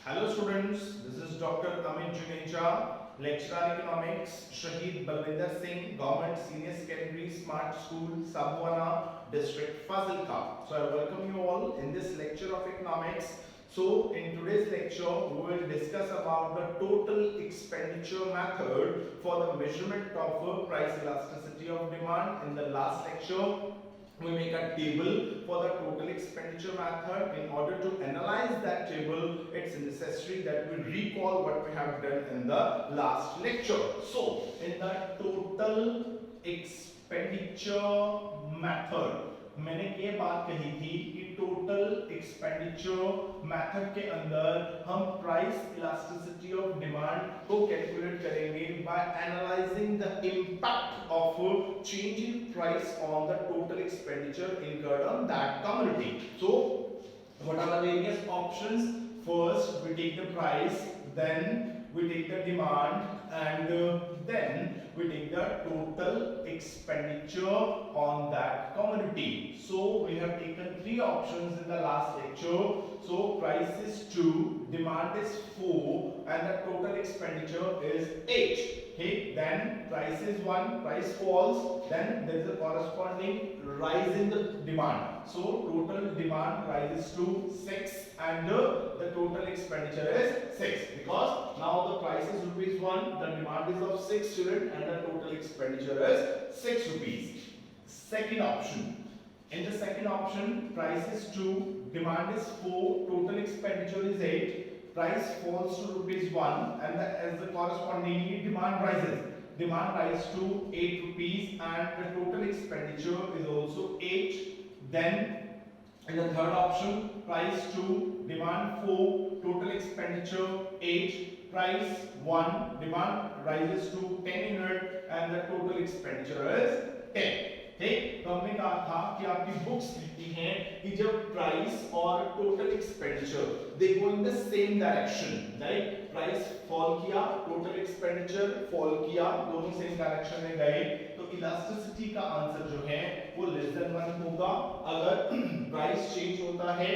Hello students, this is Dr. Amit Juneja, lecturer economics, Shahid Balwinder Singh, Government Senior Secondary Smart School, Sabwana District, Fazilka. So I welcome you all in this lecture of economics. So in today's lecture, we will discuss about the total expenditure method for the measurement of price elasticity of demand. In the last lecture, we make a table for the total expenditure method. In order to analyze that table, it's necessary that we recall what we have done in the last lecture. So in the total expenditure method, मैंने ये बात कही थी कि total expenditure method के अंदर हम price elasticity of demand को कैलकुलेट करेंगे by analysing the impact of change in price on the total expenditure incurred on that commodity. So what are the various options? First we take the price, then we take the demand, and then we take the total expenditure on that commodity. So we have taken three options in the last lecture. So price is 2, demand is 4, and the total expenditure is 8. Okay, then price is 1, price falls, then there is a corresponding rise in the demand. So total demand rises to 6 and the total expenditure is 6, because now the price is ₹1, the demand is of 6 student, and the total expenditure is 6 rupees. Second option. In the second option, price is 2, demand is 4, total expenditure is 8. Price falls to ₹1, and as the correspondingly demand rises. Demand rises to 8 rupees, and the total expenditure is also 8. Then in the third option, price 2, demand 4, total expenditure 8, price 1, demand rises to 10 unit, and the total expenditure is 10. ठीक, तो हमने कहा था कि आपकी books कहती हैं कि जब प्राइस और total expenditure they go in the same direction, right? Price fall किया, टोटल एक्सपेंडिचर फॉल किया, दोनों सेम डायरेक्शन में गए, तो इलास्टिसिटी का आंसर जो है वो लेस देन 1 होगा। अगर प्राइस चेंज होता है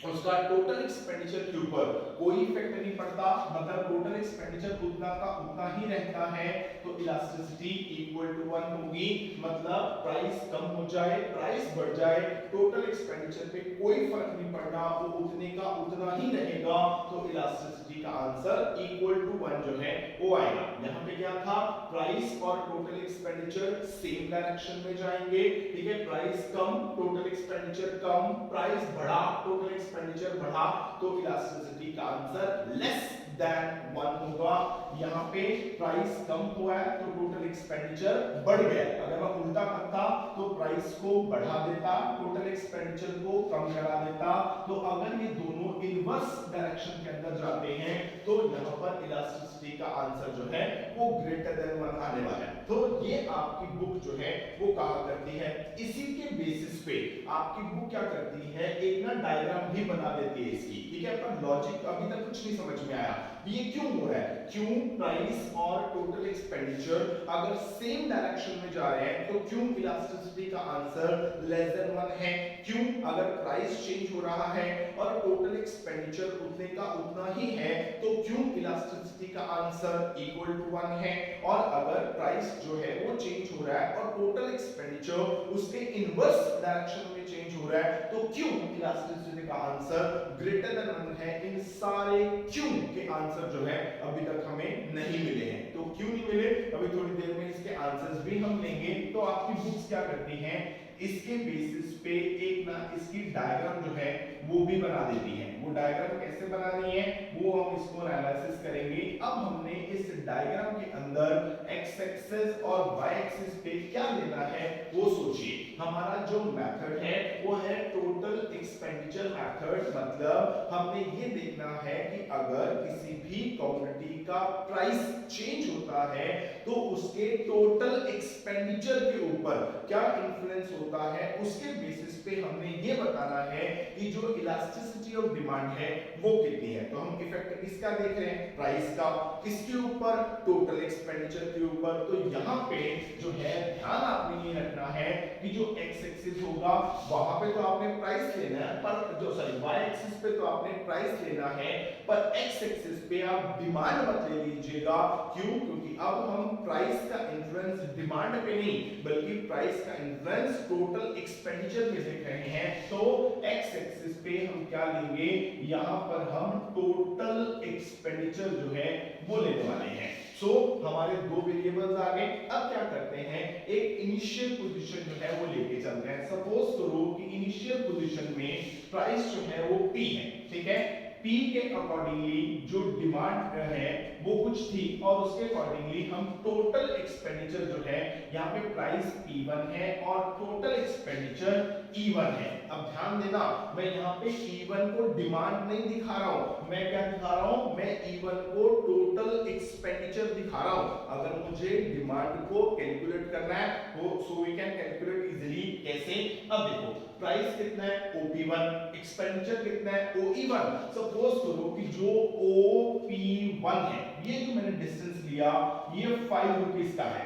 उसका टोटल एक्सपेंडिचर के ऊपर कोई इफेक्ट नहीं पड़ता, मतलब टोटल एक्सपेंडिचर उतना का उतना ही रहता है, तो इलास्टिसिटी इक्वल टू 1 होगी। मतलब प्राइस कम हो जाए, प्राइस बढ़ जाए, टोटल एक्सपेंडिचर पे कोई फर्क नहीं पड़ना, वो उतने का उतना ही रहेगा, तो इलास्टिसिटी का आंसर इक्वल टू 1 जो है वो आएगा। यहाँ पे क्या था? प्राइस और टोटल एक्सपेंडिचर सेम डायरेक्शन में जाएंगे, ठीक है? प्राइस कम, टोटल एक्सपेंडिचर कम, प्राइस बढ़ा, टोटल एक्सपेंडिचर बढ़ा, तो इलास्टिसिटी का आंसर लेस देन 1 होगा। यहाँ पे प्राइस कम हुआ है तो टोटल एक्सपेंडिचर बढ़ गया। अगर मैं उल्टा करता तो प्राइस को बढ़ा देता, टोटल एक्सपेंडिचर को कम करा देता। तो अगर ये दोनों इनवर्स डायरेक्शन के अंदर जाते हैं तो यहाँ पर इलास्टिसिटी का आंसर जो है वो ग्रेटर देन 1 आने वाला है। तो ये आपकी बुक जो है वो कहा करती है। इसी के बेसिस पे आपकी बुक क्या करती है, एक ना डायग्राम भी बना देती है इसकी, ठीक है? पर लॉजिक अभी तक कुछ नहीं समझ में आया, ये क्यों हो रहा है? क्यों प्राइस और टोटल एक्सपेंडिचर अगर सेम डायरेक्शन में जा रहे हैं तो क्यों इलास्टिसिटी का आंसर लेस देन 1 है? क्यों अगर प्राइस चेंज हो रहा है और टोटल एक्सपेंडिचर उतने का उतना ही है तो क्यों इलास्टिसिटी का आंसर इक्वल टू 1 है? और अगर प्राइस जो है वो चेंज हो रहा है और टोटल एक्सपेंडिचर उसके इनवर्स डायरेक्शन में चेंज हो रहा है तो क्यों इलास्टिसिटी का आंसर ग्रेटर देन 1 है? इन सारे क्यों के आंसर जो है अभी तक हमें नहीं मिले हैं। तो क्यों नहीं मिले, अभी थोड़ी देर में इसके आंसर्स भी हम लेंगे। तो आपकी बुक्स क्या करती हैं, इसके बेसिस पे एक ना इसकी डायग्राम जो है वो भी बना देती है। वो डायग्राम कैसे बनानी है वो हम इसको एनालिसिस करेंगे। अब हमने इस डायग्राम के अंदर एक्स एक्सिस और वाई एक्सिस पे क्या लेना है वो सोचिए। हमारा जो मेथड है वो है टोटल एक्सपेंडिचर मेथड। मतलब हमने ये देखना है कि अगर किसी भी कमोडिटी का प्राइस चेंज होता है तो उसके टोटल एक्सपेंडिचर के ऊपर क्या इन्फ्लुएंस होता है, उसके बेसिस पे हमने ये बताना है कि जो इलास्टिसिटी ऑफ डिमांड डिमांड है वो कितनी है। तो हम इफेक्ट किसका देख रहे हैं, प्राइस का, किसके ऊपर, टोटल एक्सपेंडिचर के ऊपर। तो यहाँ पे जो है ध्यान आपने ये रखना है कि जो एक्स एक्सिस होगा वहां पे तो आपने प्राइस लेना है, पर जो सॉरी वाई एक्सिस पे तो आपने प्राइस लेना है, पर एक्स एक्सिस पे आप डिमांड मत ले लीजिएगा। क्यों, क्योंकि अब हम प्राइस का इन्फ्लुएंस डिमांड पे नहीं बल्कि प्राइस का इन्फ्लुएंस टोटल एक्सपेंडिचर में देख रहे हैं। तो एक्स एक्सिस पे हम क्या लेंगे, यहां पर हम टोटल एक्सपेंडिचर जो है वो लेने वाले हैं। सो हमारे दो वेरिएबल्स आ गए। अब क्या करते हैं, एक इनिशियल पोजीशन जो है वो लेके चलते हैं। सपोज करो कि इनिशियल पोजीशन में प्राइस जो है वो P है, ठीक है। P के अकॉर्डिंगली जो डिमांड है वो कुछ थी और उसके अकॉर्डिंगली हम टोटल एक्सपेंडिचर जो है यहाँ पे प्राइस P1 है और टोटल एक्सपेंडिचर E1 है। अब ध्यान देना, मैं यहाँ पे E1 को डिमांड नहीं दिखा रहा हूँ, मैं क्या दिखा रहा हूँ, मैं E1 को टोटल एक्सपेंडिचर दिखा रहा हूँ। अगर मुझे डिमांड को कैलकुलेट करना है तो so we can calculate easily. कैसे, अब देखो प्राइस कितना है OP1, एक्सपेंडिचर कितना है OE1। सपोज करो कि जो OP1 है, ये जो मैंने डिस्टेंस लिया ये 5 रुपीस का है,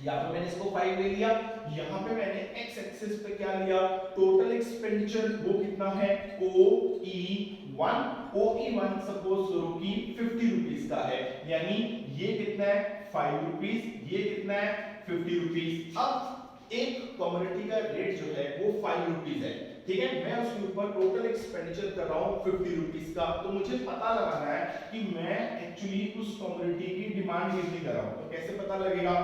यहाँ पे मैंने इसको 5 ले लिया, यहाँ पे मैंने x एक्सिस पे क्या लिया, टोटल एक्सपेंडिचर वो कितना है OE1। OE1 सपोज करो कि 50 रुपीस का है, यानी ये कितना है 5 रुपीस, ये कितना है 50 रुपीस। अब एक कमोडिटी का रेट जो है वो 5 रुपीस है, ठीक है। मैं उसके ऊपर टोटल एक्सपेंडिचर कर रहा हूँ 50 रुपीस का। तो मुझे पता लगाना है कि मैं एक्चुअली उस कमोडिटी की डिमांड कितनी कर रहा हूँ। तो कैसे पता लगेगा,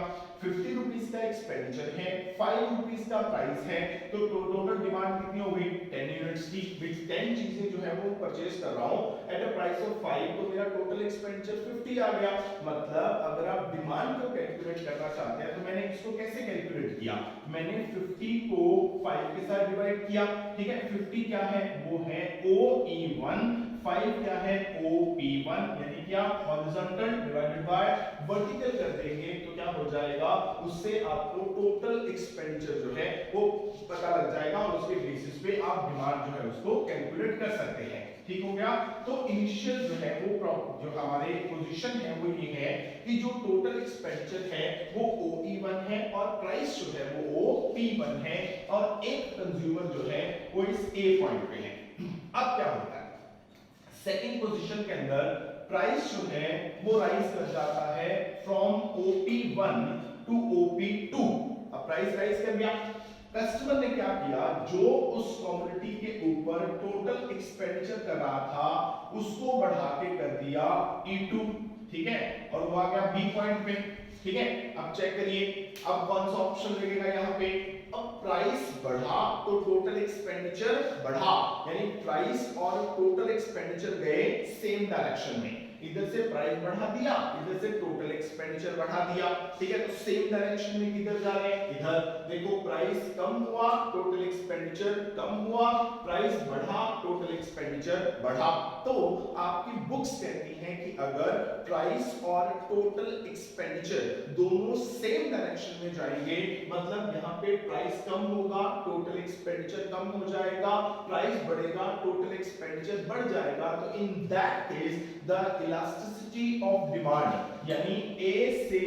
50 रुपीस का एक्सपेंडिचर है, 5 रुपीस का प्राइस है, तो टोटल डिमांड कितनी हो गई 10 यूनिट्स की। विच 10 चीजें जो है वो परचेज कर रहा हूँ एट अ प्राइस ऑफ 5, तो मेरा टोटल एक्सपेंडिचर 50 आ गया। मतलब अगर आप डिमांड को कैलकुलेट करना चाहते हैं तो मैंने इसको कैसे कैलकुलेट किया, मैंने 50 को 5 के साथ डिवाइड किया, ठीक है। 50 क्या है, वो है OE1, 5 क्या है OP1, यानी क्या हॉरिजॉन्टल डिवाइडेड बाय वर्टिकल कर देंगे तो क्या हो जाएगा, उससे आपको टोटल एक्सपेंडिचर जो है वो पता लग जाएगा और उसके बेसिस पे आप डिमांड जो है उसको कैलकुलेट कर सकते हैं। ठीक हो गया। तो इनिशियल जो है वो जो हमारे पोजीशन है वो ये है कि जो टोटल एक्सपेंडिचर है वो OE1 है और प्राइस जो है वो OP1 है और एक कंज्यूमर जो है वो इस A पॉइंट पे है। अब क्या होता है, सेकंड पोजीशन के अंदर प्राइस जो है वो राइज कर जाता है फ्रॉम OP1 टू OP2। अब प्राइस राइज कर गया, कस्टमर ने क्या किया, जो उस कमोडिटी के ऊपर टोटल एक्सपेंडिचर कर रहा था उसको बढ़ा के कर दिया E2, ठीक है, और वो आ गया B पॉइंट पे, ठीक है। अब चेक करिए, अब कौन सा ऑप्शन लगेगा यहाँ पे, अब प्राइस बढ़ा तो टोटल एक्सपेंडिचर बढ़ा, यानी प्राइस और टोटल एक्सपेंडिचर गए सेम डायरेक्शन में। इधर से प्राइस बढ़ा दिया, इधर से टोटल एक्सपेंडिचर बढ़ा दिया, ठीक है। तो सेम डायरेक्शन में किधर जा रहे हैं, इधर। देखो प्राइस कम हुआ, टोटल एक्सपेंडिचर कम हुआ, प्राइस बढ़ा, टोटल एक्सपेंडिचर बढ़ा। तो आपकी बुक्स कहती हैं कि अगर प्राइस और टोटल एक्सपेंडिचर दोनों सेम डायरेक्शन में जाएंगे, मतलब यहाँ पे प्राइस कम होगा, टोटल एक्सपेंडिचर कम हो जाएगा, प्राइस बढ़ेगा, टोटल एक्सपेंडिचर बढ़ जाएगा, तो in that case the elasticity of demand, यानी A से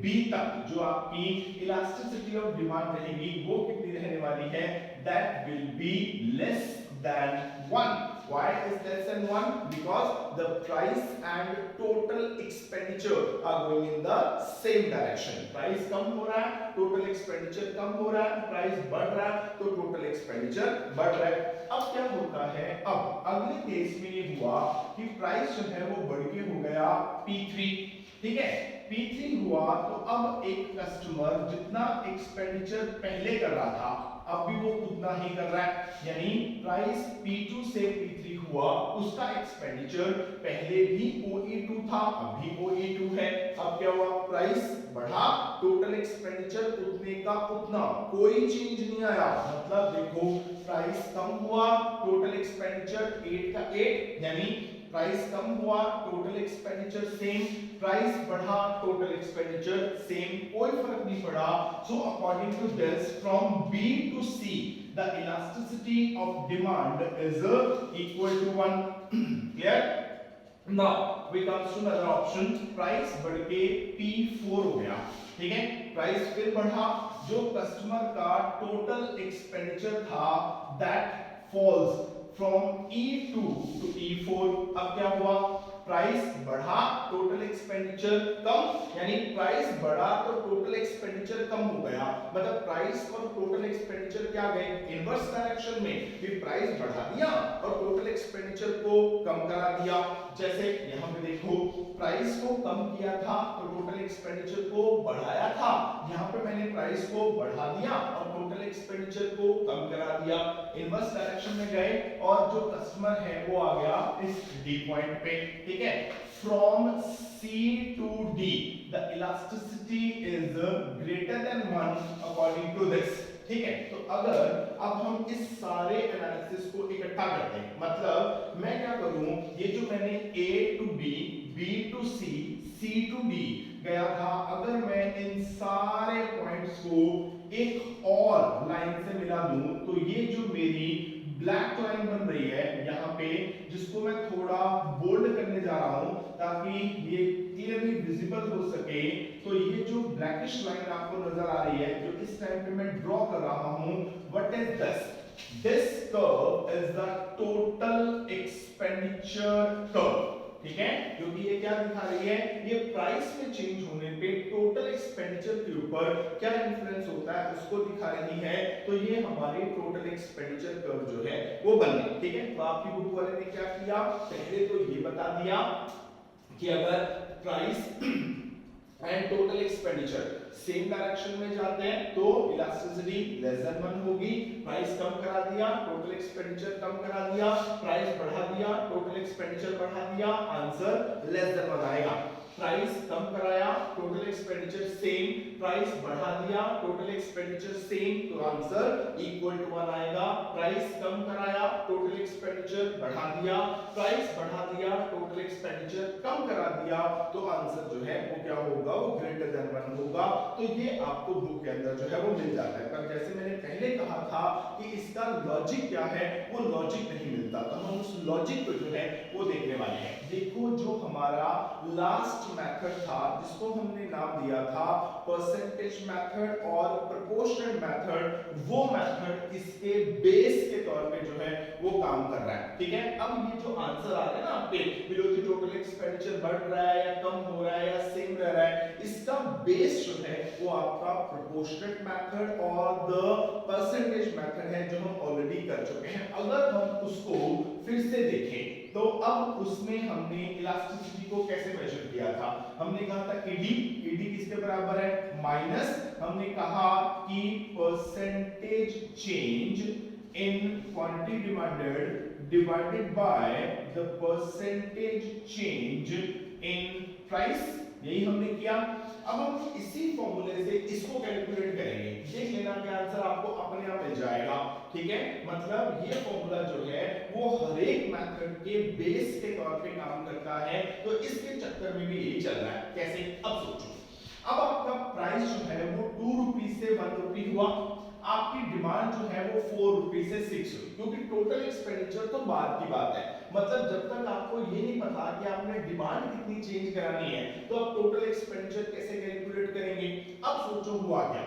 B तक जो आपकी इलास्टिसिटी ऑफ डिमांड रहेगी वो कितनी रहने वाली है, that will be less than 1. Why is less than 1? Because the price and total expenditure are going in the same direction. Price कम हो रहा है, total expenditure कम हो रहा है, price बढ़ रहा है तो total expenditure बढ़ रहा है। अब क्या होता है, अब अगले केस में ये हुआ कि प्राइस जो है वो बढ़ के हो गया P3, ठीक है। P3 हुआ तो अब एक कस्टमर जितना एक्सपेंडिचर पहले कर रहा था अब भी वो उतना ही कर रहा है, यानी प्राइस P2 से P3 हुआ, उसका एक्सपेंडिचर पहले भी OE2 था, अब भी OE2 है। अब क्या हुआ, प्राइस बढ़ा, टोटल एक्सपेंडिचर उतने का उतना, कोई चेंज नहीं आया। मतलब देखो प्राइस कम हुआ, टोटल एक्सपेंडिचर 8 का 8, यानी प्राइस कम हुआ, टोटल एक्सपेंडिचर सेम, प्राइस बढ़ा, टोटल एक्सपेंडिचर सेम, कोई फर्क नहीं पड़ा। So according to this from B to C the elasticity of demand is equal to 1. Clear? Now we comes to another option, price बढ़ के P4 हो गया, ठीक है, प्राइस फिर बढ़ा, जो कस्टमर का टोटल एक्सपेंडिचर था that falls from E2 to E4. अब क्या हुआ, प्राइस बढ़ा, टोटल एक्सपेंडिचर कम, यानी प्राइस बढ़ा तो टोटल एक्सपेंडिचर कम हो गया, मतलब प्राइस और टोटल एक्सपेंडिचर क्या गए, इनवर्स डायरेक्शन में, भी प्राइस बढ़ा दिया और टोटल एक्सपेंडिचर को कम करा दिया. जैसे यहाँ पे देखो, प्राइस को कम किया था तो टोटल एक्सपेंडिचर को बढ़ाया था, यहाँ पे मैंने प्राइस को बढ़ा दिया और टोटल एक्सपेंडिचर को कम करा दिया, इनवर्स डायरेक्शन में गए और जो कस्टमर है वो आ गया इस डी पॉइंट पे, ठीक है. From C to D the elasticity is greater than 1 according to this. ठीक है, तो अगर अब हम इस सारे एनालिसिस को इकट्ठा करते हैं, मतलब मैं क्या करूं, ये जो मैंने A to B, B to C, C to D गया था, अगर मैं इन सारे पॉइंट्स को एक और लाइन से मिला दूं तो ये जो मेरी ब्लैक लाइन बन रही है यहाँ पे, जिसको मैं थोड़ा बोल्ड करने जा रहा हूं ताकि ये क्लियरली विजिबल हो सके, तो ये जो ब्लैकिश लाइन आपको नजर आ रही है जो इस टाइम पे मैं ड्रॉ कर रहा हूं, what is this, this curve is the total expenditure curve, ठीक है, क्योंकि ये क्या दिखा रही है, ये प्राइस में चेंज होने पे टोटल एक्सपेंडिचर के ऊपर क्या इन्फ्लुएंस होता है उसको दिखा रही है, तो ये हमारी टोटल एक्सपेंडिचर कर्व जो है वो बन गई, ठीक है. तो आपकी बुक वाले ने क्या किया, पहले तो ये बता दिया कि अगर price and total expenditure same direction में जाते हैं तो इलास्टिसिटी लेस देन 1 होगी, प्राइस कम करा दिया, टोटल एक्सपेंडिचर कम करा दिया, प्राइस बढ़ा दिया, टोटल एक्सपेंडिचर बढ़ा दिया, आंसर लेस देन 1 आएगा. प्राइस कम कराया, टोटल एक्सपेंडिचर सेम, प्राइस बढ़ा दिया, टोटल एक्सपेंडिचर सेम, तो आंसर इक्वल टू 1 आएगा. प्राइस कम कराया, टोटल एक्सपेंडिचर बढ़ा दिया, प्राइस बढ़ा दिया, टोटल एक्सपेंडिचर कम करा दिया, तो आंसर जो है वो क्या होगा, वो ग्रेटर देन 1 होगा. तो ये आपको बुक के अंदर जो है वो मिल जाता है, पर जैसे मैंने पहले कहा था कि इसका लॉजिक क्या है, वो लॉजिक नहीं मिलता, तो हम उस लॉजिक को जो है वो देखने वाले हैं. देखो, जो हमारा लास्ट मेथड था जिसको हमने नाम दिया था परसेंटेज मेथड और प्रोपोर्शनल मेथड, वो मेथड इसके बेस के तौर पे जो है वो काम कर रहा है, ठीक है. अब ये जो आंसर आ रहा है ना आपके, बिलो द टोटल एक्सपेंडिचर बढ़ रहा है या कम हो रहा है या सेम रह रहा है, इसका बेस जो है वो आपका प्रोपोर्शनल मेथड और द परसेंटेज मेथड है जो हम ऑलरेडी कर चुके हैं. अगर हम उसको फिर से देखें तो अब उसमें हमने इलास्टिसिटी को कैसे मेजर किया था, हमने कहा था ED, ED किसके बराबर है, माइनस, हमने कहा कि percentage change in quantity demanded divided by the percentage change in price, यही हमने किया. अब हम इसी फॉर्मूले से इसको कैलकुलेट करेंगे, देख लेना कि आंसर आपको अपने आप मिल जाएगा, ठीक है. मतलब ये फॉर्मूला जो है वो हर एक मेथड के बेस के तौर पे काम करता है, तो इसके चक्कर में भी यही चल रहा है. कैसे, अब सोचो, अब आपका प्राइस जो है वो 2 रुपए से 1 रुपए हुआ, आपकी डिमांड जो है वो 4 रुपए से 6 हुई, क्योंकि टोटल एक्सपेंडिचर तो बाद की बात है, मतलब जब तक आपको ये नहीं पता कि आपने डिमांड कितनी चेंज करानी है तो आप टोटल एक्सपेंडिचर कैसे कैलकुलेट करेंगे. अब सोचो हुआ क्या,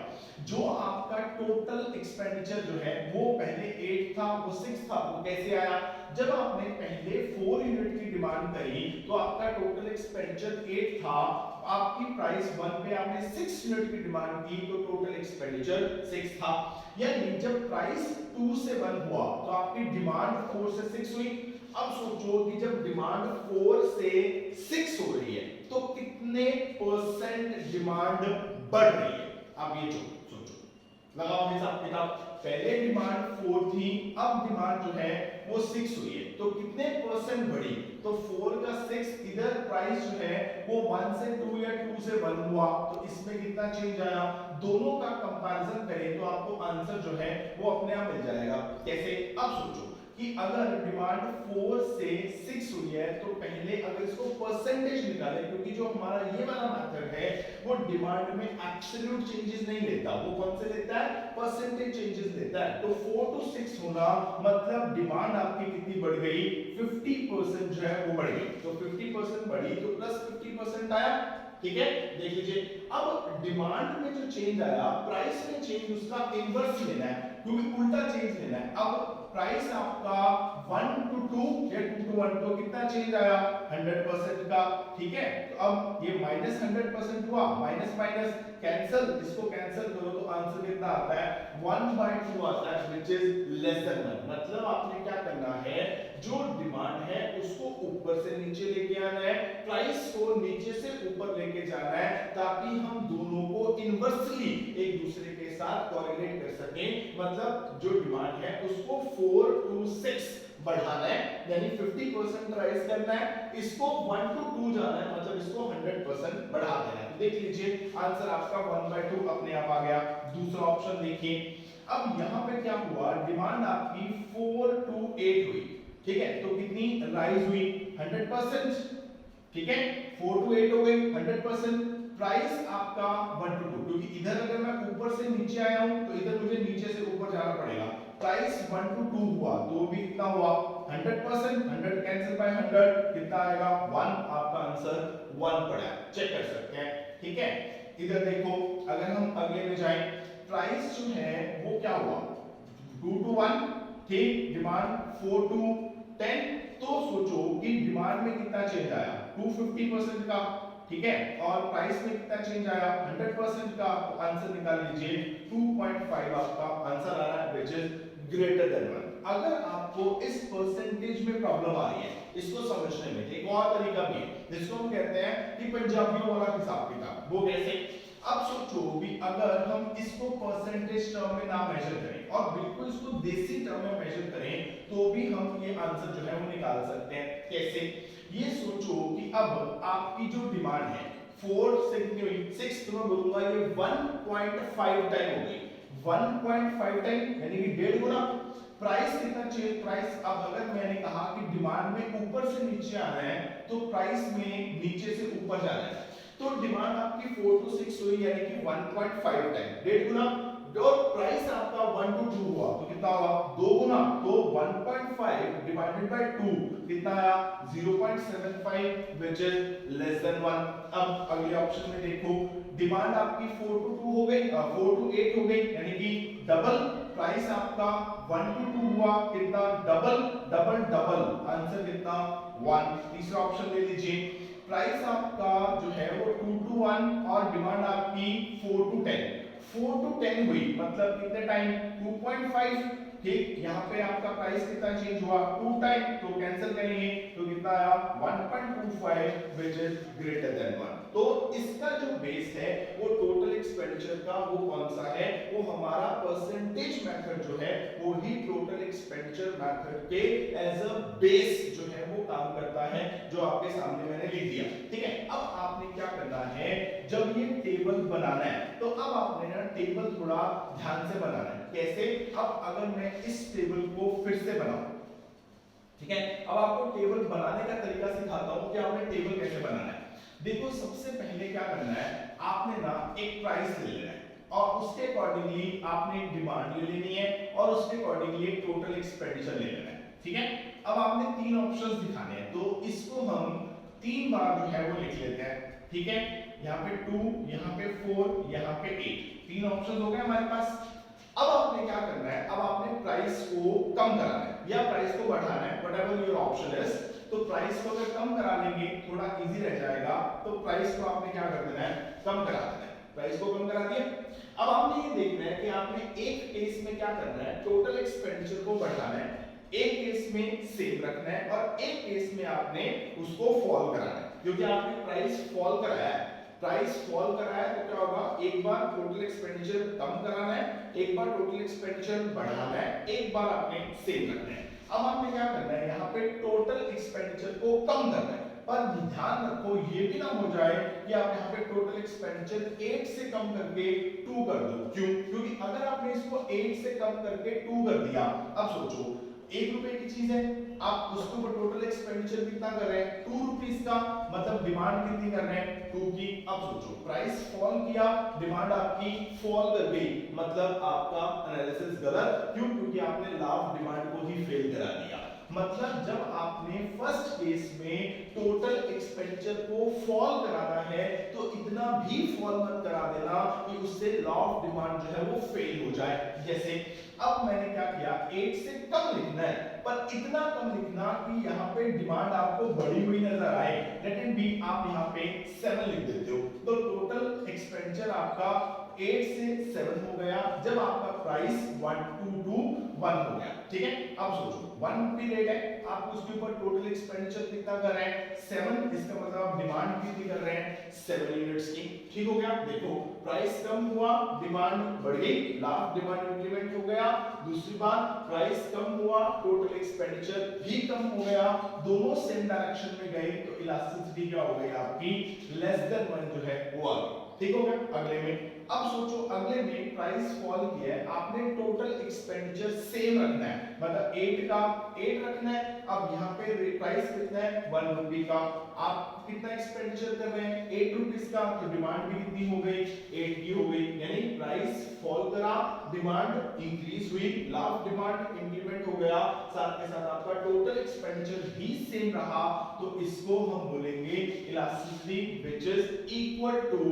जो आपका टोटल एक्सपेंडिचर जो है वो पहले 8 था, वो 6 था, वो कैसे आया, जब आपने पहले 4 यूनिट की डिमांड करी तो आपका टोटल एक्सपेंडिचर 8 था, आपकी प्राइस 1 पे आपने 6 यूनिट की डिमांड की तो टोटल एक्सपेंडिचर 6 था. यानी जब प्राइस 2 से 1 हुआ तो आपकी डिमांड 4 से 6 हुई. अब सोचो कि जब डिमांड 4 से 6 हो रही है तो कितने परसेंट डिमांड बढ़ रही है. अब ये सोचो, लगाओ हिसाब किताब, पहले डिमांड 4 थी, अब डिमांड जो है वो 6 हुई है, तो कितने परसेंट बढ़ी, तो 4 का 6, इधर प्राइस जो है वो 1 से 2 या 2 से 1 हुआ, तो इसमें कितना चेंज आया, दोनों का कंपैरिजन करें तो आपको आंसर जो है वो अपने आप मिल जाएगा. कैसे, अब सोचो, कि अगर डिमांड 4 से 6 हुई है तो पहले अगर इसको परसेंटेज निकाले, क्योंकि जो हमारा ये वाला मेथड है वो डिमांड में एब्सोल्यूट चेंजेस नहीं लेता, वो कौन से लेता है, परसेंटेज चेंजेस लेता है। तो 4 to 6 होना मतलब डिमांड आपकी कितनी बढ़ गई, 50% जो है वो बढ़ गई। तो 50% बढ़ी तो प्लस 50% आया, ठीक है। देख लीजिए अब डिमांड में जो चेंज आया, प्राइस में चेंज उसका इनवर्स लेना है, क्योंकि उल्टा चेंज लेना है। अब प्राइस आपका 1 to 2 या 2 to 1 तो कितना चेंज आया, 100% का, ठीक है। तो अब ये माइनस 100% हुआ, माइनस माइनस कैंसिल, इसको कैंसिल करो तो आंसर कितना आता है, 1/2 आता है, व्हिच इज लेस देन 1। मतलब आपने क्या करना है, जो डिमांड है उसको ऊपर से नीचे लेके आना है, प्राइस को नीचे से ऊपर लेके जाना है, ताकि हम दोनों को इनवर्सली एक दूसरे के साथ कोरिलेट कर सकें। मतलब जो डिमांड है उसको 4 to 6 बढ़ाना है, यानी 50% राइज करना है, इसको 1 to 2 जाना है, मतलब इसको 100% बढ़ा देना है। तो देख लीजिए आंसर आपका 1/2 अपने आप आ गया। दूसरा ऑप्शन देखिए, अब यहाँ पे क्या हुआ, डिमांड आपकी 4 to 8 हुई, ठीक है, तो कितनी राइज हुई, 100%, ठीक है, 4 to 8 हो गई 100%। प्राइस आपका 1 to 2, क्योंकि इधर अगर मैं ऊपर से नीचे आया हूं तो इधर मुझे नीचे से ऊपर जाना पड़ेगा। प्राइस 1 to 2 हुआ तो भी कितना हुआ, 100%, 100 कैंसिल बाय 100 कितना आएगा, 1। आपका आंसर 1 पड़ा, चेक कर सकते हैं, ठीक है। इधर देखो अगर हम अगले में जाएं, प्राइस जो है वो क्या हुआ, 2 to 1, ठीक, डिमांड 4 to 10, तो सोचो कि डिमांड में कितना चेंज आया, 250% का, ठीक है, और प्राइस में कितना चेंज आया, 100% का। तो आंसर निकाल लीजिए, 2.5 आपका आंसर आ रहा है, व्हिच इज ग्रेटर देन 1। अगर आपको इस परसेंटेज में प्रॉब्लम आ रही है, इसको समझने में एक और तरीका भी है, जिसको हम कहते हैं कि पंजाबियों वाला हिसाब किताब। वो कैसे, अब सोचो भी अगर हम इसको परसेंटेज टर्म में ना मेजर करें और बिल्कुल इसको देसी टर्म में मेजर करें, तो भी हम ये आंसर जो है वो निकाल सकते हैं। कैसे, ये सोचो कि अब आपकी जो डिमांड है 4 से कितनी हुई, 6, तो मैं बोलूंगा ये 1.5 टाइम हो गई, 1.5 टाइम यानी कि 1.5 गुना। प्राइस कितना चाहिए, प्राइस अब अगर मैंने कहा कि डिमांड में ऊपर से नीचे आना है तो प्राइस में नीचे से ऊपर जाना है, तो डिमांड आपकी 4 to 6 हुई, यानी कि 1.5 टाइम, 1.5 गुना। और प्राइस आपका 1 to 2 हुआ तो कितना हुआ, 2 गुना, तो 1.5 डिवाइडेड बाय 2 कितना आया, 0.75, व्हिच इज लेस देन 1। अब अगले ऑप्शन में देखो, डिमांड आपकी 4 to 2 हो गई, 4 to 8 हो गई, यानी कि डबल, प्राइस आपका 1 to 2 हुआ, कितना, डबल डबल डबल, आंसर कितना, 1। तीसरा ऑप्शन ले लीजिए, प्राइस आपका जो है वो 2 to 1 और डिमांड आपकी 4 to 10, 4 to 10 हुई, मतलब कितने टाइम, 2.5, ठीक। यहाँ पे आपका प्राइस कितना चेंज हुआ, 2 टाइम, तो कैंसिल करेंगे तो कितना आया, 1.25, व्हिच इज ग्रेटर देन 1। तो इसका जो बेस है वो टोटल एक्सपेंडिचर का वो कौन सा है, वो हमारा परसेंटेज मेथड जो है वो ही टोटल एक्सपेंडिचर मेथड के एज अ बेस जो है वो काम करता है, जो आपके सामने मैंने लिख दिया, ठीक है। अब आपने क्या करना है, जब ये टेबल बनाना है तो अब आपने ना टेबल थोड़ा ध्यान से बनाना है। कैसे, अब अगर मैं इस टेबल को फिर से बनाऊं, ठीक है, अब आपको टेबल बनाने का तरीका सिखाता हूं कि आपने टेबल कैसे बनाना है। देखो सबसे पहले क्या करना है, आपने ना एक प्राइस ले लेना है और उसके अकॉर्डिंगली आपने डिमांड ले लेनी है और उसके अकॉर्डिंगली एक टोटल एक्सपेंडिचर ले लेना है, ठीक है। अब आपने 3 ऑप्शंस दिखाने हैं, तो इसको हम 3 बार जो है वो लिख लेते हैं, ठीक है। यहाँ पे 2, यहाँ पे 4, यहाँ पे 8, 3 ऑप्शंस हो गए हमारे पास। अब आपने क्या करना है, अब आपने प्राइस को कम कराना है या प्राइस को बढ़ाना है, व्हाटएवर योर ऑप्शन इज। तो प्राइस को अगर कम करा लेंगे थोड़ा इजी रह जाएगा, तो प्राइस को आपने क्या कर देना है, कम करा देना है। प्राइस को कम करा दिया, अब आपने ये देखना है कि आपने एक केस में क्या करना है, टोटल एक्सपेंडिचर को बढ़ाना है, एक केस में सेम रखना है और एक केस में आपने उसको फॉल कराना है। क्योंकि आपने प्राइस फॉल कराया है, प्राइस फॉल कराया है तो क्या होगा, एक बार टोटल एक्सपेंडिचर कम कराना है, एक बार टोटल एक्सपेंडिचर बढ़ाना है, एक बार आपने सेम रखना है। अब आपने क्या करना है, यहाँ पे टोटल एक्सपेंडिचर को कम करना है, पर ध्यान रखो ये भी ना हो जाए कि आप यहाँ पे टोटल एक्सपेंडिचर 8 से कम करके 2 कर दो। क्यों, क्योंकि अगर आपने इसको 8 से कम करके 2 कर दिया, अब सोचो ₹1 की चीज है, आप उसके ऊपर टोटल एक्सपेंडिचर कितना कर रहे हैं, ₹2 का, मतलब डिमांड कितनी कर रहे हैं, 2 की। अब सोचो प्राइस फॉल किया, डिमांड आपकी फॉल कर गई, मतलब आपका एनालिसिस गलत, क्यों, क्योंकि आपने लाभ डिमांड को ही फेल करा दिया। मतलब जब आपने फर्स्ट केस में टोटल एक्सपेंडिचर को फॉल कराना है तो इतना भी फॉल मत करा देना कि उससे लॉ ऑफ डिमांड जो है वो फेल हो जाए। जैसे अब मैंने क्या किया, 8 से कम लिखना है, पर इतना कम लिखना कि यहाँ पे डिमांड आपको बढ़ी हुई नजर आए, लेट इट बी, आप यहाँ पे 7 लिख देते हो, तो टोटल एक्सपेंडिचर आपका 8 से 7 हो गया, जब आपका प्राइस 1221 हो गया। ठीक है, अब सोचो 1 रुपी रेट है, आप उसके ऊपर टोटल एक्सपेंडिचर कितना कर रहे हैं, 7, इसका मतलब आप डिमांड कितनी कर रहे हैं, 7 यूनिट्स की। ठीक हो गया, देखो प्राइस कम हुआ, डिमांड बढ़ गई, लाभ डिमांड इंक्रीमेंट हो गया। दूसरी बात, प्राइस कम हुआ, टोटल एक्सपेंडिचर भी कम हो गया, दोनों सेम डायरेक्शन में गए, तो इलास्टिसिटी क्या हो गई आपकी, लेस देन 1 जो है वो आ गई। ठीक हो गया। अगले में अब सोचो, अगले में प्राइस फॉल किया है, आपने टोटल एक्सपेंडिचर सेम रखना है, मतलब 8 का 8 रखना है। अब यहाँ पे प्राइस कितना है, 1 रुपी का, आप कितना एक्सपेंडिचर कर रहे हैं, 8 रुपीस का, तो डिमांड भी कितनी हो गई, 8 की हो गई, यानी प्राइस फॉल करा, डिमांड इंक्रीज हुई, लाभ डिमांड इंक्रीमेंट हो गया, साथ के साथ आपका टोटल एक्सपेंडिचर भी सेम रहा, तो इसको हम बोलेंगे elasticity which is equal to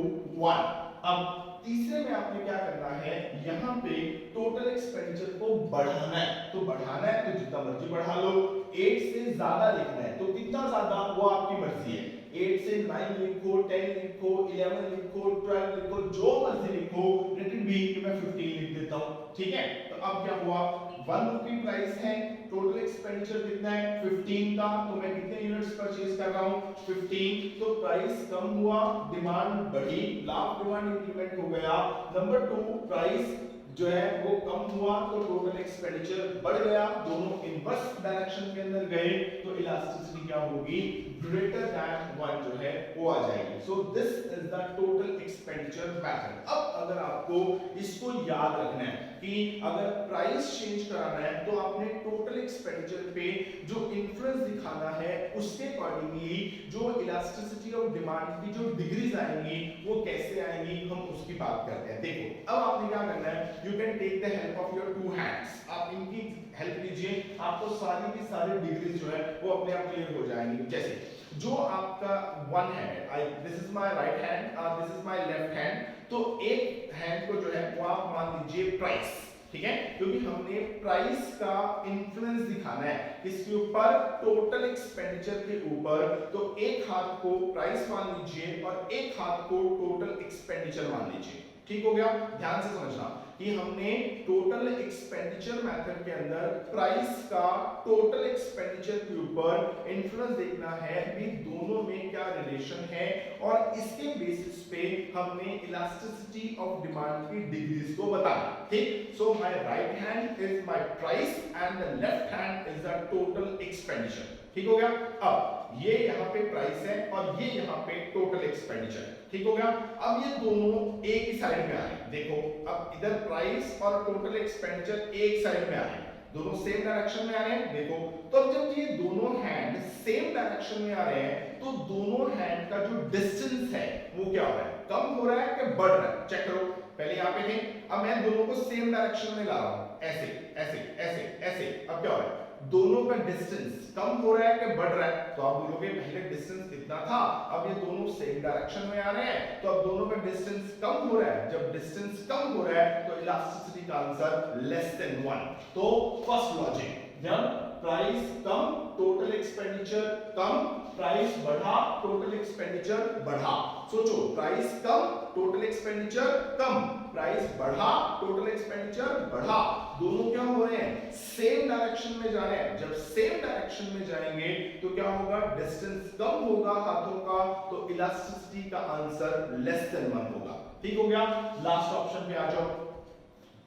1। अब तीसरे में आपने क्या करना है, यहाँ पे टोटल एक्सपेंडिचर को बढ़ाना है, तो बढ़ाना है तो जितना मर्जी बढ़ा लो, 8 से ज्यादा लिखना है तो कितना ज्यादा वो आपकी मर्जी है, 8 से 9 लिखो, 10 लिखो, 11 लिखो, 12 लिखो, जो मर्जी लिखो, लेकिन बी कि मैं 15 लिख देता हूँ। ठीक है, तो अब क्या हुआ, 1 रुपी प्राइस है, टोटल एक्सपेंडिचर कितना है 15 का, तो मैं कितने यूनिट्स परचेज कर रहा हूँ 15, तो प्राइस कम हुआ, डिमांड बढ़ी, लाभ डिमांड इंक्रीमेंट हो गया। नंबर 2, प्राइस जो है वो कम हुआ तो टोटल एक्सपेंडिचर बढ़ गया, दोनों इनवर्स डायरेक्शन के अंदर गए, तो इलास्टिसिटी क्या होगी, ग्रेटर दैन 1 जो है वो आ जाएगी। So this is the total expenditure method. अब अगर आपको इसको याद रखना है कि अगर प्राइस चेंज कराना है तो आपने टोटल एक्सपेंडिचर पे जो इन्फ्लुएंस दिखाना है उसके अकॉर्डिंगली जो इलास्टिसिटी ऑफ डिमांड की जो डिग्रीज आएंगी वो कैसे आएंगी, हम उसकी बात करते हैं। देखो अब आपने क्या करना है, you can take the help of your 2 hands, आप इनकी हेल्प लीजिए, आपको सारी की सारी डिग्रीज जो है वो अपने आप क्लियर हो जाएंगी। जैसे जो आपका 1 hand, this is my right hand और this is my left hand, तो एक हैंड को जो है वो आप मान लीजिए प्राइस, ठीक है, क्योंकि हमने प्राइस का इन्फ्लुएंस दिखाना है किसके ऊपर, टोटल एक्सपेंडिचर के ऊपर, तो एक हाथ को प्राइस मान लीजिए और एक हाथ को टोटल एक्सपेंडिचर मान लीजिए। ठीक हो गया, ध्यान से समझना कि हमने टोटल एक्सपेंडिचर मेथड के अंदर प्राइस का टोटल एक्सपेंडिचर के ऊपर इन्फ्लुएंस देखना है कि दोनों में क्या रिलेशन है, और इसके बेसिस पे हमने इलास्टिसिटी ऑफ डिमांड की डिग्रीज को बताना। ठीक, so my right hand is my price and the left hand is the total expenditure. ठीक हो गया, अब ये यहाँ पे प्राइस है और ये यहाँ पे टोटल एक्सपेंडिचर। ठीक हो गया, अब ये दोनों एक ही साइड में आ रहे हैं, देखो अब इधर प्राइस और टोटल एक्सपेंडिचर एक साइड में आ रहे हैं, दोनों सेम डायरेक्शन में आ रहे हैं। देखो तो जब ये दोनों हैंड सेम डायरेक्शन में आ रहे हैं तो दोनों हैंड का जो डिस्टेंस है वो क्या हो रहा है, कम हो रहा है कि बढ़ रहा है। चेक करो, पहले यहाँ पे थे, अब मैं दोनों को सेम डायरेक्शन में ला रहा हूँ, ऐसे ऐसे ऐसे ऐसे, अब क्या हो रहा है, दोनों का डिस्टेंस कम हो रहा है कि बढ़ रहा है, तो आप बोलोगे पहले डिस्टेंस कितना था, अब ये दोनों सेम डायरेक्शन में आ रहे हैं, तो अब दोनों का डिस्टेंस कम हो रहा है, जब डिस्टेंस कम हो रहा है तो इलास्टिसिटी का आंसर लेस देन 1। तो फर्स्ट लॉजिक, जब प्राइस कम टोटल एक्सपेंडिचर कम, प्राइस बढ़ा टोटल एक्सपेंडिचर बढ़ा। सोचो प्राइस कम टोटल एक्सपेंडिचर कम, प्राइस बढ़ा टोटल एक्सपेंडिचर बढ़ा, दोनों क्या हो रहे हैं, सेम डायरेक्शन में जा रहे हैं। जब सेम डायरेक्शन में जाएंगे तो क्या होगा, डिस्टेंस कम होगा हाथों का, तो इलास्टिसिटी का आंसर लेस देन 1 होगा। ठीक हो गया, लास्ट ऑप्शन पे आ जाओ,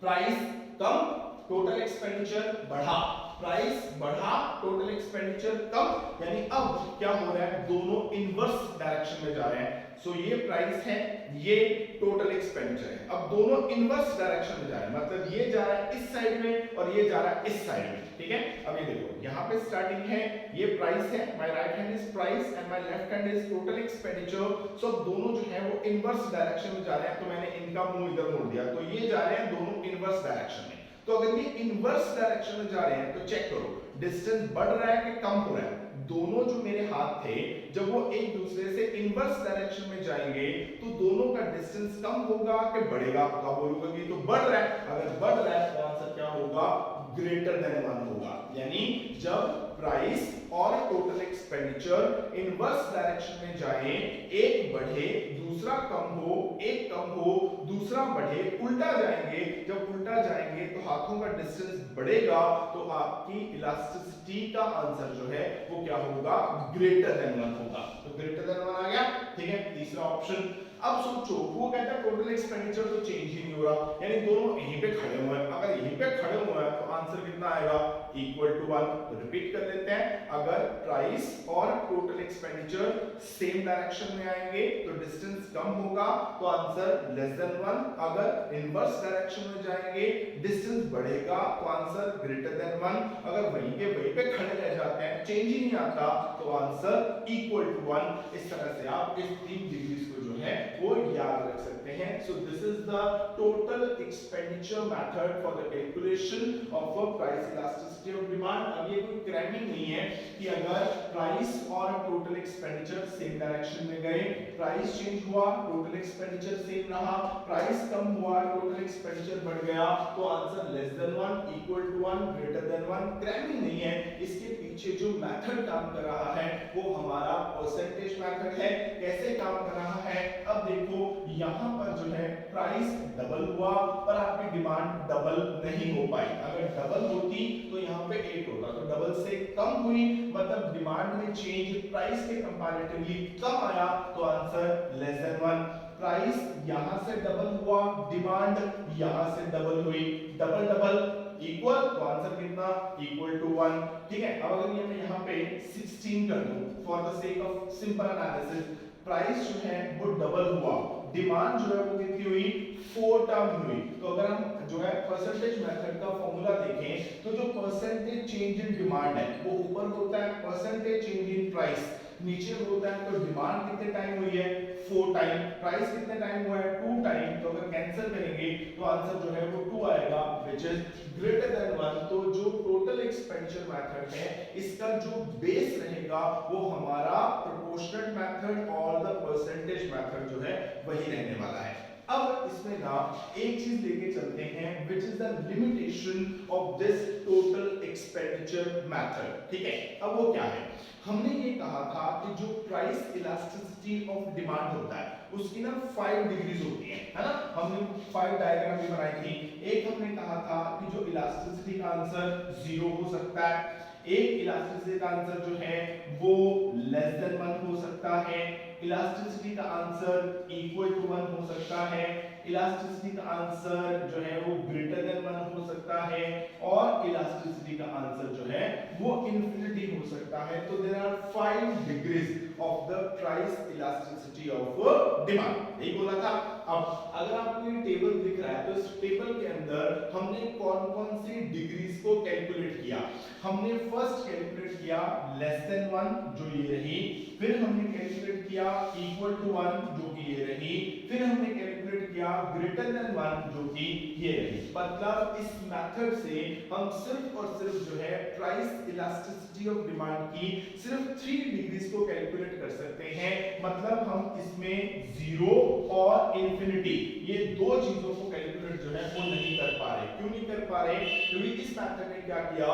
प्राइस कम टोटल एक्सपेंडिचर बढ़ा, प्राइस बढ़ा टोटल एक्सपेंडिचर कम, यानी अब क्या हो रहा है, दोनों इनवर्स डायरेक्शन में जा रहे हैं। सो ये प्राइस है, ये टोटल एक्सपेंडिचर है। अब दोनों इनवर्स डायरेक्शन में जा रहे हैं, मतलब ये जा रहा है इस साइड में और ये जा रहा है इस साइड में, ठीक है। अब ये देखो यहाँ पे स्टार्टिंग है, ये प्राइस है, my right hand is price and my left hand is total expenditure. So दोनों जो है वो इनवर्स डायरेक्शन में जा रहे हैं, तो मैंने इनका मुंह इधर मोड़ दिया, तो ये जा रहे हैं दोनों इनवर्स डायरेक्शन में। तो अगर ये इनवर्स डायरेक्शन में जा रहे हैं तो चेक करो डिस्टेंस बढ़ रहा है कि कम हो रहा है। दोनों जो मेरे हाथ थे जब वो एक दूसरे से इनवर्स डायरेक्शन में जाएंगे तो दोनों का डिस्टेंस कम होगा कि बढ़ेगा? तो बोलूंगा कि तो बढ़ रहा है। अगर बढ़ रहा है तो आंसर क्या होगा? ग्रेटर देन 1 होगा। यानी जब प्राइस और टोटल एक्सपेंडिचर इनवर्स डायरेक्शन में जाए, एक बढ़े दूसरा कम हो, एक कम हो दूसरा बढ़े, उल्टा जाएंगे, जब उल्टा जाएंगे तो हाथों का डिस्टेंस बढ़ेगा, तो आपकी इलास्टिसिटी का आंसर जो है वो क्या होगा? ग्रेटर देन 1 होगा। तो ग्रेटर देन 1 आ गया, ठीक है। तीसरा ऑप्शन। अब सोचो, वो कहता है टोटल एक्सपेंडिचर तो चेंज ही नहीं हो रहा, यानी दोनों यहीं पे खड़े हुए हैं। अगर यहीं पे खड़े हुए हैं तो आंसर कितना आएगा? Equal to 1। तो रिपीट कर लेते हैं, अगर प्राइस और टोटल एक्सपेंडिचर सेम डायरेक्शन में आएंगे तो डिस्टेंस कम होगा, तो आंसर लेस देन 1। अगर इनवर्स डायरेक्शन में जाएंगे डिस्टेंस बढ़ेगा, तो आंसर ग्रेटर देन 1। अगर वहीं के वहीं पे खड़े रह जाते हैं, चेंज ही नहीं आता, तो आंसर इक्वल टू 1। इस तरह से आप इस 3 डिग्रीज को जो है वो याद रख सकते हैं। So this is the total expenditure method for the calculation of a price elasticity of demand. अब ये कोई क्रैमिंग नहीं है कि अगर प्राइस और टोटल एक्सपेंडिचर सेम डायरेक्शन में गए, प्राइस चेंज हुआ, टोटल एक्सपेंडिचर सेम रहा, प्राइस कम हुआ, टोटल एक्सपेंडिचर बढ़ गया, तो answer less than 1, equal to 1, greater than 1। Cramming नहीं है। इसके पीछे जो मेथड काम कर रहा है वो हमारा परसेंटेज मेथड है। कैसे काम कर रहा है? अब देखो यहाँ पर जो है प्राइस डबल हुआ और आपकी डिमांड डबल नहीं हो पाई। अगर डबल होती तो यहाँ पे 8 होता, तो डबल से कम हुई, मतलब डिमांड में चेंज प्राइस के कंपैरेटिवली कम आया, तो आंसर लेस देन 1। प्राइस यहाँ से डबल हुआ, डिमांड यहाँ से डबल हुई, डबल डबल इक्वल, तो आंसर कितना? इक्वल टू 1, ठीक है। अब अगर ये मैं यहाँ पे 16 कर दूं for the sake of simple analysis, price जो है वो डबल हुआ, डिमांड जो है वो कितनी हुई? 4 टर्म हुई। तो अगर हम जो है परसेंटेज मेथड का फॉर्मूला देखें तो जो परसेंटेज चेंज इन डिमांड है वो ऊपर होता है, परसेंटेज चेंज इन प्राइस नीचे होता है। तो डिमांड कितने टाइम हुई है? 4 टाइम। प्राइस कितने टाइम हुआ है? 2 टाइम। तो अगर कैंसिल करेंगे तो आंसर जो है वो 2 आएगा, व्हिच इज ग्रेटर देन 1। तो जो टोटल एक्सपेंडिचर मेथड है इसका जो बेस रहेगा वो हमारा प्रोपोर्शनल मेथड और द परसेंटेज मेथड जो है वही रहने वाला है। अब इसमें ना एक चीज लेके चलते हैं, which is the limitation of this total expenditure method, ठीक है। अब वो क्या है? हमने ये कहा था कि जो प्राइस इलास्टिसिटी ऑफ डिमांड होता है उसकी ना 5 डिग्रीज होती है ना। हमने 5 डायग्राम भी बनाई थी। एक हमने कहा था कि जो इलास्टिसिटी का आंसर 0 हो सकता है, एक इलास्टिसिटी का आंसर जो है वो लेस देन 1 हो सकता है, इलास्टिसिटी का आंसर इक्वल टू 1 हो सकता है, इलास्टिसिटी का आंसर जो है वो ग्रेटर देन 1 हो सकता है, और इलास्टिसिटी का आंसर जो है वो इन्फिनिटी हो सकता है। तो there are 5 degrees of the price elasticity of demand, यही बोला था। अब अगर आपको ये टेबल दिख रहा है तो इस टेबल के अंदर हमने कौन-कौन सी डिग्रीज को कैलकुलेट किया। हमने फर्स्ट कैलकुलेट किया लेस देन 1 जो ये रही, फिर हमने कैलकुलेट किया इक्वल टू 1 जो कि ये रही, फिर हमने कैलकुलेट किया ग्रेटर देन 1 जो कि ये रही। मतलब इस मेथड से हम सिर्फ और सिर्फ जो है प्राइस इलास्टिसिटी ऑफ डिमांड की सिर्फ 3 डिग्रीज को कैलकुलेट कर सकते हैं। मतलब हम इसमें 0 और इंफिनिटी ये दो चीजों को कैलकुलेट जो है वो नहीं कर पा रहे। क्यों नहीं कर पा रहे? क्योंकि इस मेथड ने क्या किया,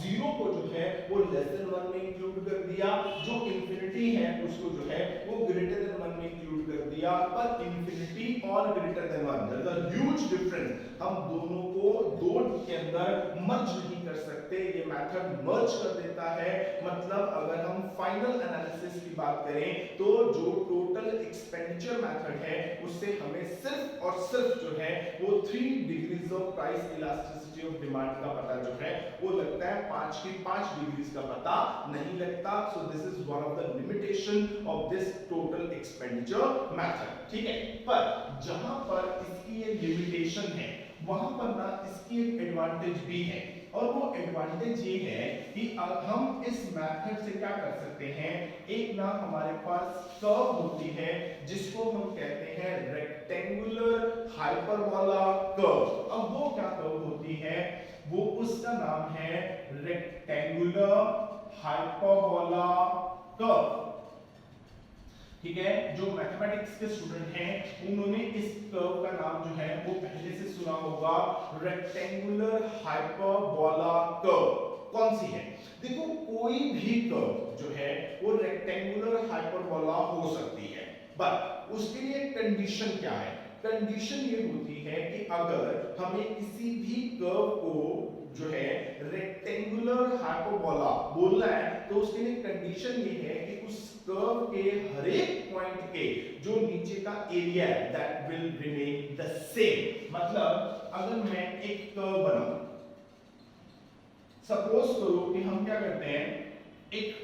0 को जो है वो लेस देन 1 में इंक्लूड कर दिया, जो इंफिनिटी है उसको जो है वो ग्रेटर देन 1 में इंक्लूड कर दिया, पर इंफिनिटी और greater than 1 there is a huge difference. हम दोनों को दो के अंदर मर्ज नहीं कर सकते, ये मेथड मर्ज कर देता है। मतलब अगर हम फाइनल एनालिसिस की बात करें तो जो टोटल एक्सपेंडिचर मेथड है उससे हमें सिर्फ और सिर्फ जो है वो 3 degrees of price elasticity of demand का पता जो है वो लगता है, 5 की 5 डिग्रीज का पता नहीं लगता। So this is one of the limitation of this total expenditure method, ठीक है। पर जहां पर इसकी ये लिमिटेशन है वहां पर ना इसकी एक एडवांटेज भी है, और वो एडवांटेज ये है कि हम इस मेथड से क्या कर सकते हैं, एक ना हमारे पास कर्व होती है जिसको हम कहते हैं रेक्टेंगुलर हाइपरबोला कर्व। अब वो क्या कर्व होती है, वो उसका नाम है रेक्टेंगुलर हाइपरबोला कर्व, ठीक है। जो मैथमेटिक्स के स्टूडेंट हैं उन्होंने इस कर्व का नाम जो है वो पहले से सुना होगा, रेक्टेंगुलर हाइपरबोला कर्व। कौन सी है, देखो कोई भी कर्व जो है वो रेक्टेंगुलर हाइपरबोला हो सकती है, बट उसके लिए कंडीशन क्या है, कंडीशन ये होती है कि अगर हमें किसी भी कर्व को जो है रेक्टेंगुलर हाइपरबोला बोलना है तो उसके लिए कंडीशन ये है कि उस कर्व के हर एक पॉइंट के जो नीचे का एरिया है that will remain the same. मतलब अगर मैं एक कर्व बनाऊं, सपोज करो कि हम क्या करते हैं, एक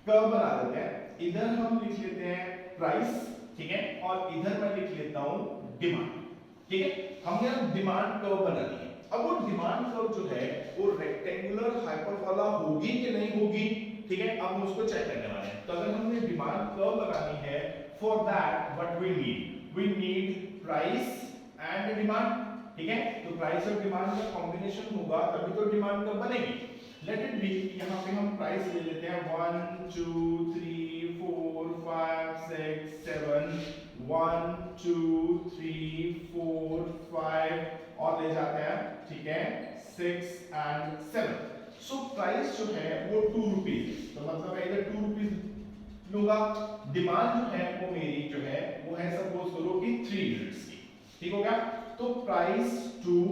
कर्व बना लेते हैं, इधर हम लिख लेते हैं प्राइस, ठीक है, और इधर मैं लिख लेता हूं डिमांड, ठीक है। हमने अब डिमांड कर्व बना ली है। अब वो डिमांड कर्व जो है वो रेक्टेंगुलर हाइपरबोला होगी कि नहीं होगी, ठीक है, अब हम उसको चेक करने वाले हैं। तो अगर हमने डिमांड कर्व लगानी है, for that what we need price and demand, ठीक है। तो प्राइस और डिमांड का कॉम्बिनेशन होगा तभी तो डिमांड कर्व बनेगी। लेट इट बी, यहाँ पे हम प्राइस ले लेते हैं 1 2 3 4 5 6 7, 1 2 3 4 5 और ले जाते हैं, ठीक है, 6 एंड 7। सो प्राइस जो है वो 2 रुपीज, तो मतलब मैं इधर 2 रुपीज लूंगा। डिमांड जो है वो मेरी जो है वो है सपोज करो कि 3 यूनिट्स की, ठीक हो गया। तो प्राइस 2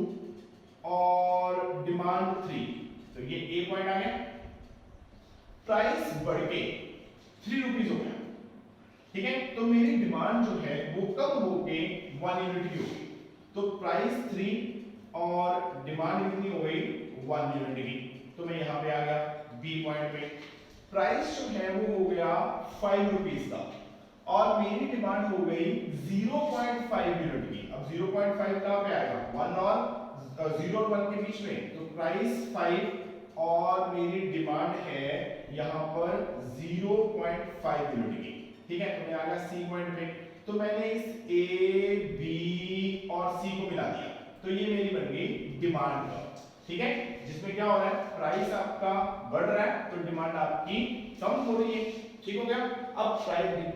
और डिमांड 3, तो ये ए पॉइंट आ गया। प्राइस बढ़ के 3 रुपीज हो गया, ठीक है। तो मेरी डिमांड जो है वो कम होके 1 यूनिट की होगी, तो प्राइस 3 और डिमांड कितनी हो गई 1 यूनिट की। तो मैं यहां पे आ गया बी पॉइंट पे, प्राइस जो है वो हो गया 5 रुपीज का और मेरी डिमांड हो गई 0.5 यूनिट की। अब 0.5 कहां पे आएगा, 1 और 0 और 1 के बीच में, तो प्राइस 5 और मेरी डिमांड है यहां पर 0.5 यूनिट की, ठीक है। तो मैं आ गया सी पॉइंट पे, तो मैंने इस ए बी और सी को मिला दिया, तो ये मेरी बन गई डिमांड कर्व, ठीक है, जिसमें क्या हो रहा है, प्राइस आपका बढ़ रहा है तो डिमांड आपकी कम हो रही है, ठीक हो गया। अब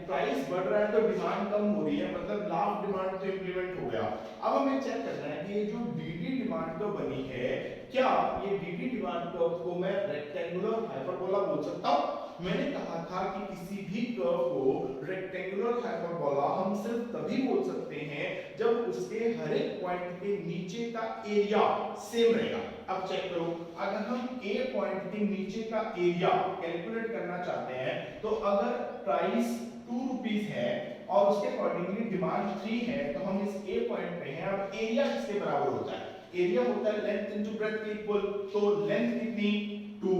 प्राइस बढ़ रहा है तो डिमांड कम हो रही है, मतलब लास्ट डिमांड तो इंप्लीमेंट हो गया। अब हमें चेक करना है कि ये जो डीडी डिमांड कर्व बनी है, क्या ये डीडी डिमांड कर्व को मैं रेक्टेंगुलर हाइपरबोला बोल सकता हूं। मैंने कहा था कि किसी भी कर्व को रेक्टेंगुलर हाइपरबोला हम सिर्फ तभी बोल सकते हैं जब उसके हर एक पॉइंट के नीचे का एरिया सेम रहेगा। अब चेक करो, अगर हम ए पॉइंट के नीचे का एरिया कैलकुलेट करना चाहते हैं, तो अगर प्राइस 2 रुपीस है और उसके अकॉर्डिंगली डिमांड 3 है, तो हम इस ए पॉइंट पे हैं। अब एरिया किसके बराबर होता है, एरिया होता है लेंथ इनटू ब्रेड्थ के इक्वल, तो लेंथ कितनी 2,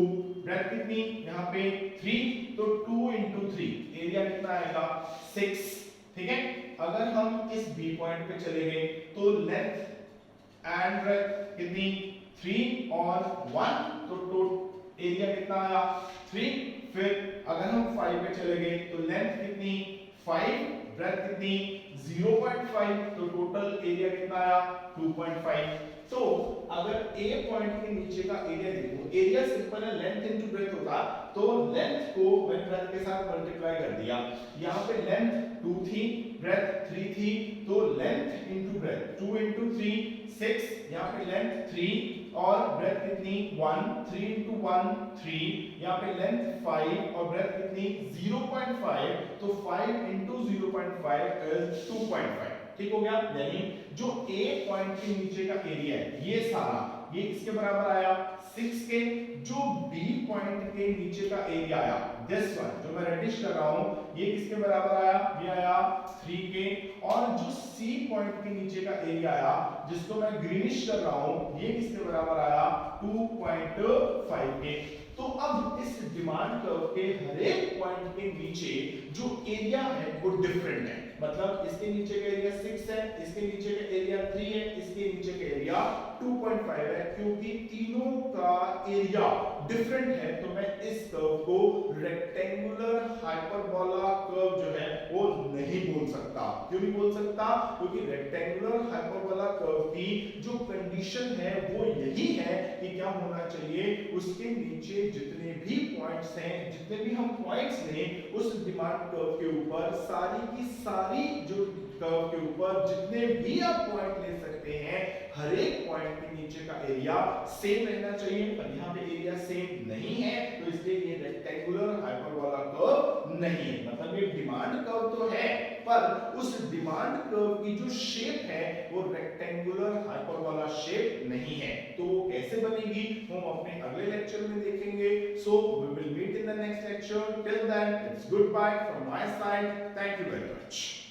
ब्रेड्थ कितनी यहाँ पे 3, तो 2 into 3 एरिया कितना आएगा 6, ठीक है। अगर हम इस बी पॉइंट पे चले गए तो लेंथ एंड ब्रेड्थ कितनी 3 और 1, तो एरिया कितना आया 3। फिर अगर हम 5 पे चले गए तो लेंथ कितनी 5, ब्रेड्थ कितनी 0.5, तो टोटल एरिया कितना आया 2.5। तो अगर ए पॉइंट के नीचे का एरिया देखो, एरिया सिंपल है लेंथ इनटू ब्रेड्थ होता, तो लेंथ को मैं ब्रेड्थ के साथ मल्टीप्लाई कर दिया। यहाँ पे लेंथ 2 थी, ब्रेड्थ 3 थी, तो लेंथ इनटू ब्रेड्थ 2 into 3 6, यहाँ पे लेंथ 3 और ब्रेड्थ कितनी 1, 3 into 1 3, यहाँ पे लेंथ 5 और ब्रेड्थ कितनी 0.5, तो 5 into 0.5 is 2.5, ठीक हो गया। यानी जो ए पॉइंट के नीचे का एरिया है ये सारा, ये किसके बराबर आया 6 के। जो बी पॉइंट के नीचे का एरिया आया दिस वन जो मैं रेडिश कर रहा हूं, ये किसके बराबर आया, ये आया 3 के। और जो सी पॉइंट के नीचे का एरिया आया जिसको मैं ग्रीनिश कर रहा हूं, ये किसके बराबर आया 2.5 के। तो अब इस डिमांड कर्व के हर एक पॉइंट के नीचे जो एरिया है वो डिफरेंट है। मतलब इसके नीचे का एरिया 6 है, इसके नीचे का एरिया 3 है, इसके नीचे का एरिया 2.5 है। क्योंकि तीनों का एरिया डिफरेंट है तो मैं इस कर्व को रेक्टेंगुलर हाइपरबोला कर्व जो है वो नहीं बोल सकता। क्यों नहीं बोल सकता? क्योंकि रेक्टेंगुलर हाइपरबोला कर्व की जो कंडीशन है वो यही है कि क्या होना चाहिए, उसके नीचे जितने भी पॉइंट्स हैं, जितने भी हम पॉइंट्स लें उस डिमांड कर्व के ऊपर सारी की सारी जो कर्व के ऊपर जितने भी आप पॉइंट ले सकते हैं, हर एक पॉइंट के नीचे का एरिया सेम रहना चाहिए। पर यहाँ पे एरिया सेम नहीं है तो इसलिए ये रेक्टेंगुलर हाइपरबोला कर्व नहीं है। मतलब ये डिमांड कर्व तो है पर उस डिमांड कर्व की जो शेप है वो रेक्टेंगुलर हाइपरबोला शेप नहीं है। तो वो कैसे बनेगी हम अपने अगले लेक्चर में देखेंगे। So we will meet in the next lecture. Till then it's goodbye from my side. Thank you very much.